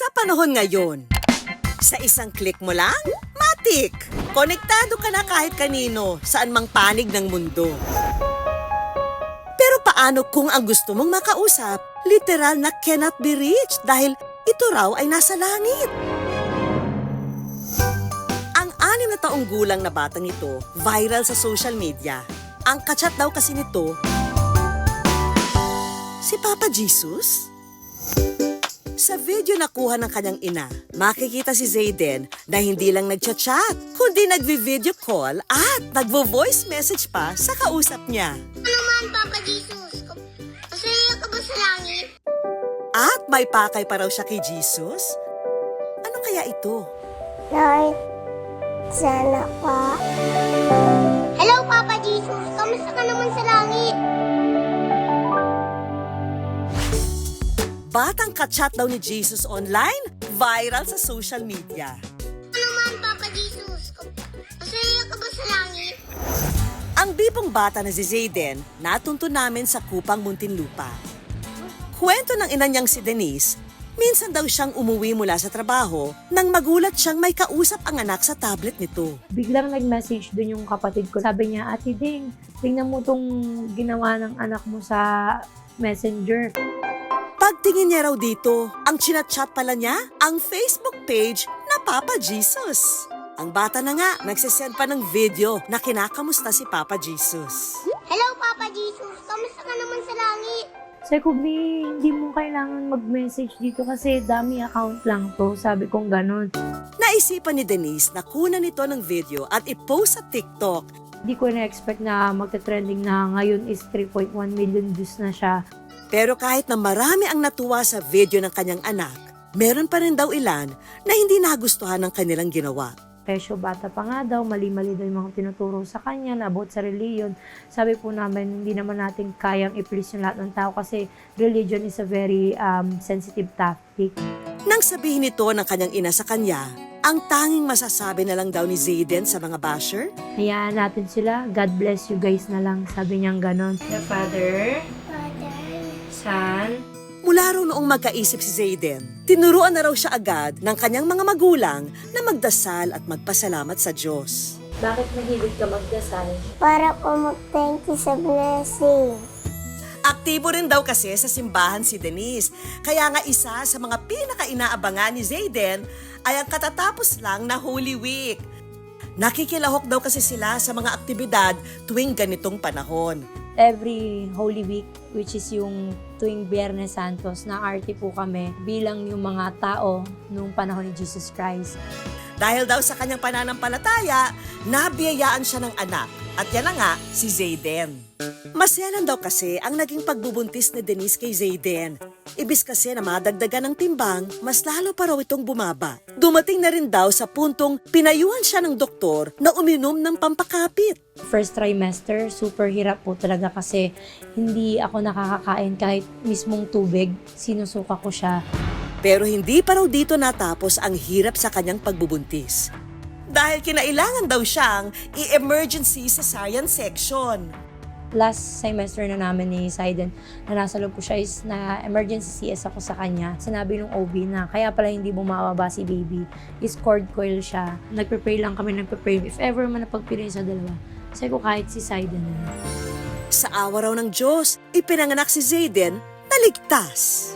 Sa panahon ngayon, sa isang click mo lang, matik! Konektado ka na kahit kanino, saan mang panig ng mundo. Pero paano kung ang gusto mong makausap, literal na cannot be reached dahil ito raw ay nasa langit? Ang 6 na taong gulang na batang ito, viral sa social media. Ang kachat daw kasi nito, si Papa Jesus? Sa video na kuha ng kanyang ina, makikita si Zayden na hindi lang nagchat-chat, kundi nagvi-video call at nagvo-voice message pa sa kausap niya. Ano naman, Papa Jesus? Masaya ka ba sa langit? At may pakay pa raw siya kay Jesus? Ano kaya ito? Lord, sana pa. Hello, Papa Jesus. Kamusta ka naman sa langit? Batang kachat daw ni Jesus online, viral sa social media. Ano naman, Papa Jesus? Masaya ka ba sa langit? Ang bipong bata na si Zayden, natuntun namin sa Kupang Muntinlupa. Kwento ng ina niyang si Denise, minsan daw siyang umuwi mula sa trabaho nang magulat siyang may kausap ang anak sa tablet nito. Biglang nag-message dun yung kapatid ko. Sabi niya, Ate Ding, tingnan mo tong ginawa ng anak mo sa messenger. Pagtingin niya raw dito, ang chinat-chat pala niya, ang Facebook page na Papa Jesus. Ang bata na nga, nagsisend pa ng video na kinakamusta si Papa Jesus. Hello, Papa Jesus. Kamusta ka naman sa langit? Sabi ko, B, hindi mo kailangan mag-message dito kasi dami account lang to. Sabi kong ganon. Naisipan ni Denise na kunan nito ng video at i-post sa TikTok. Hindi ko na-expect na magta-trending na ngayon is 3.1 million views na siya. Pero kahit na marami ang natuwa sa video ng kanyang anak, meron pa rin daw ilan na hindi nagustuhan ng kanilang ginawa. Presyo bata pa nga daw, mali-mali daw yung mga tinuturo sa kanya na about sa religion. Sabi po namin, hindi naman natin kayang i-please yung lahat ng tao kasi religion is a very sensitive topic. Nang sabihin nito ng kanyang ina sa kanya, ang tanging masasabi na lang daw ni Zayden sa mga basher, Hayaan natin sila, God bless you guys na lang, sabi niyang ganon. The Father, Son, mula raw noong magkaisip si Zayden, tinuruan na raw siya agad ng kanyang mga magulang na magdasal at magpasalamat sa Diyos. bakit mahilig ka magdasal? Para po mag-thank you sa blessing. Aktibo rin daw kasi sa simbahan si Denise, kaya nga isa sa mga pinaka-inaabangan ni Zayden ay ang katatapos lang na Holy Week. Nakikilahok daw kasi sila sa mga aktibidad tuwing ganitong panahon. Every Holy Week, which is yung tuwing Biyernes Santos, na-arte po kami bilang yung mga tao nung panahon ni Jesus Christ. Dahil daw sa kanyang pananampalataya, nabiyayaan siya ng anak. At yan na nga, si Zayden. Maselan daw kasi ang naging pagbubuntis ni Denise kay Zayden. Ibis kasi na madagdagan ng timbang, mas lalo pa raw itong bumaba. Dumating na rin daw sa puntong pinayuhan siya ng doktor na uminom ng pampakapit. First trimester, super hirap po talaga kasi hindi ako nakakakain kahit mismong tubig. Sinusuka ko siya. Pero hindi pa raw dito natapos ang hirap sa kanyang pagbubuntis. Dahil kinailangan daw siyang i-emergency cesarean section. Last semester na namin ni Saiden, na nasa loob ko siya is na emergency CS ako sa kanya. Sinabi nung OB na kaya pala hindi bumababa si baby is cord coil siya. Nagpe-pray lang kami, if ever man napagpili sa dalawa. Sabi ko kahit si Saiden na. Sa awa raw ng Diyos, ipinanganak si Zayden na ligtas.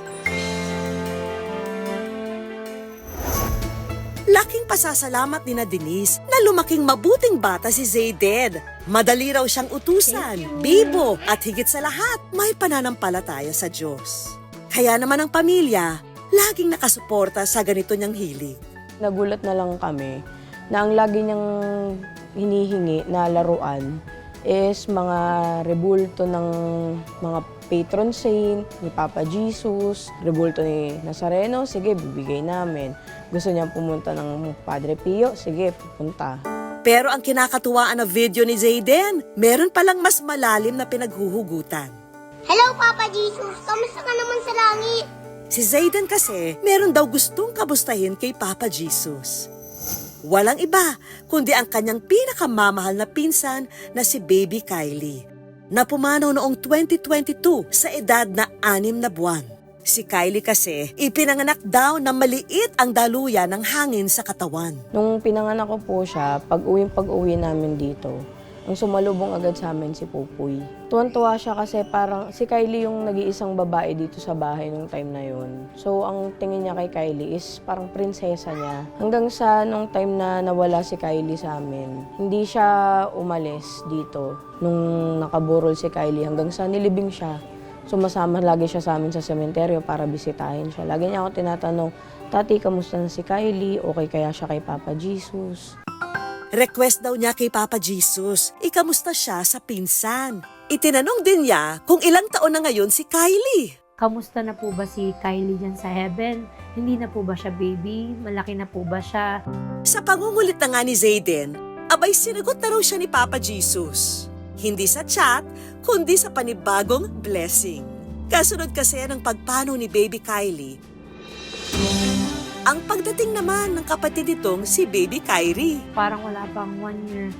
Laking pasasalamat ni na Denise na lumaking mabuting bata si Zayden. Madali raw siyang utusan, bibo, at higit sa lahat, may pananampalataya sa Diyos. Kaya naman ang pamilya, laging nakasuporta sa ganito niyang hilig. Nagulat na lang kami na ang lagi niyang hinihingi na laruan is mga rebulto ng mga patron saint, ni Papa Jesus, rebulto ni Nazareno, sige, bibigay namin. Gusto niyang pumunta ng Padre Pio, sige, pupunta. Pero ang kinakatuwaan na video ni Zayden, meron palang mas malalim na pinaghuhugutan. Hello, Papa Jesus. Kamusta ka naman sa langit? Si Zayden kasi, meron daw gustong kamustahin kay Papa Jesus. Walang iba, kundi ang kanyang pinakamamahal na pinsan na si Baby Kylie, na pumanaw noong 2022 sa edad na 6 na buwan. Si Kylie kasi, ipinanganak daw na maliit ang daluyan ng hangin sa katawan. Nung pinanganak ko po siya, pag-uwi namin dito, ang sumalubong agad sa amin si Pupuy. Tuwan-tuwa siya kasi parang si Kylie yung nag-iisang babae dito sa bahay nung time na yon. So ang tingin niya kay Kylie is parang prinsesa niya. Hanggang sa nung time na nawala si Kylie sa amin, hindi siya umalis dito nung nakaburol si Kylie hanggang sa nilibing siya. Sumasama lagi siya sa amin sa sementeryo para bisitahin siya. Lagi niya ako tinatanong, Tati, kamusta na si Kylie? Okay kaya siya kay Papa Jesus? Request daw niya kay Papa Jesus, ikamusta siya sa pinsan. Itinanong din niya kung ilang taon na ngayon si Kylie. Kamusta na po ba si Kylie dyan sa heaven? Hindi na po ba siya baby? Malaki na po ba siya? Sa pangungulit na nga ni Zayden, abay sinagot na raw siya ni Papa Jesus. Hindi sa chat, kundi sa panibagong blessing. Kasunod kasi ng pagpano ni Baby Kylie, ang pagdating naman ng kapatid nitong si Baby Kyrie. Parang wala pang 1 year.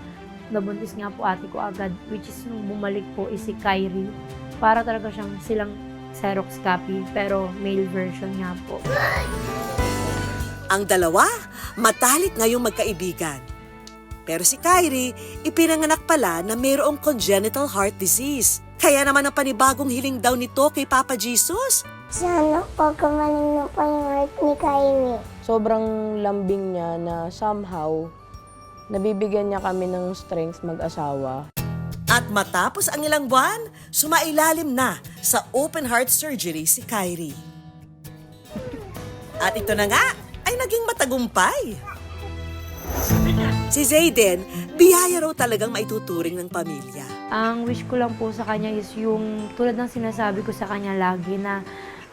Nabuntis nga po ate ko agad, which is nung bumalik po is si Kyrie. Para talaga siyang silang Xerox copy, pero male version nga po. Ang dalawa, matalik ngayong magkaibigan. Pero si Kyrie, ipinanganak pala na mayroong congenital heart disease. Kaya naman ang panibagong hiling daw nito kay Papa Jesus. Sana po gumaling na po yung heart ni Kylie. Sobrang lambing niya na somehow, nabibigyan niya kami ng strength mag-asawa. At matapos ang ilang buwan, sumailalim na sa open heart surgery si Kyrie. At ito na nga, ay naging matagumpay. Si Zayden, biyaya raw talagang maituturing ng pamilya. Ang wish ko lang po sa kanya is yung tulad ng sinasabi ko sa kanya lagi na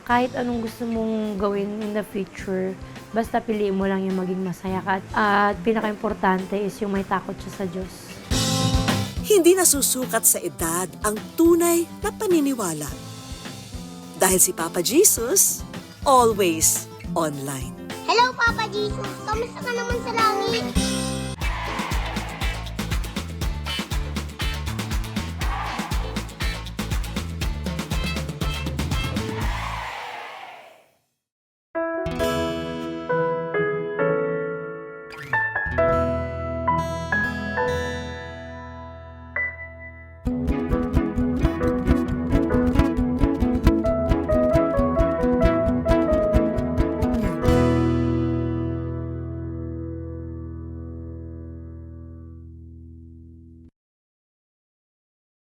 kahit anong gusto mong gawin in the future, basta piliin mo lang yung maging masaya ka. At pinaka-importante is yung may takot siya sa Diyos. Hindi nasusukat sa edad ang tunay na paniniwala. Dahil si Papa Jesus, always online. Hello, Papa Jesus. Kamusta ka naman sa langit?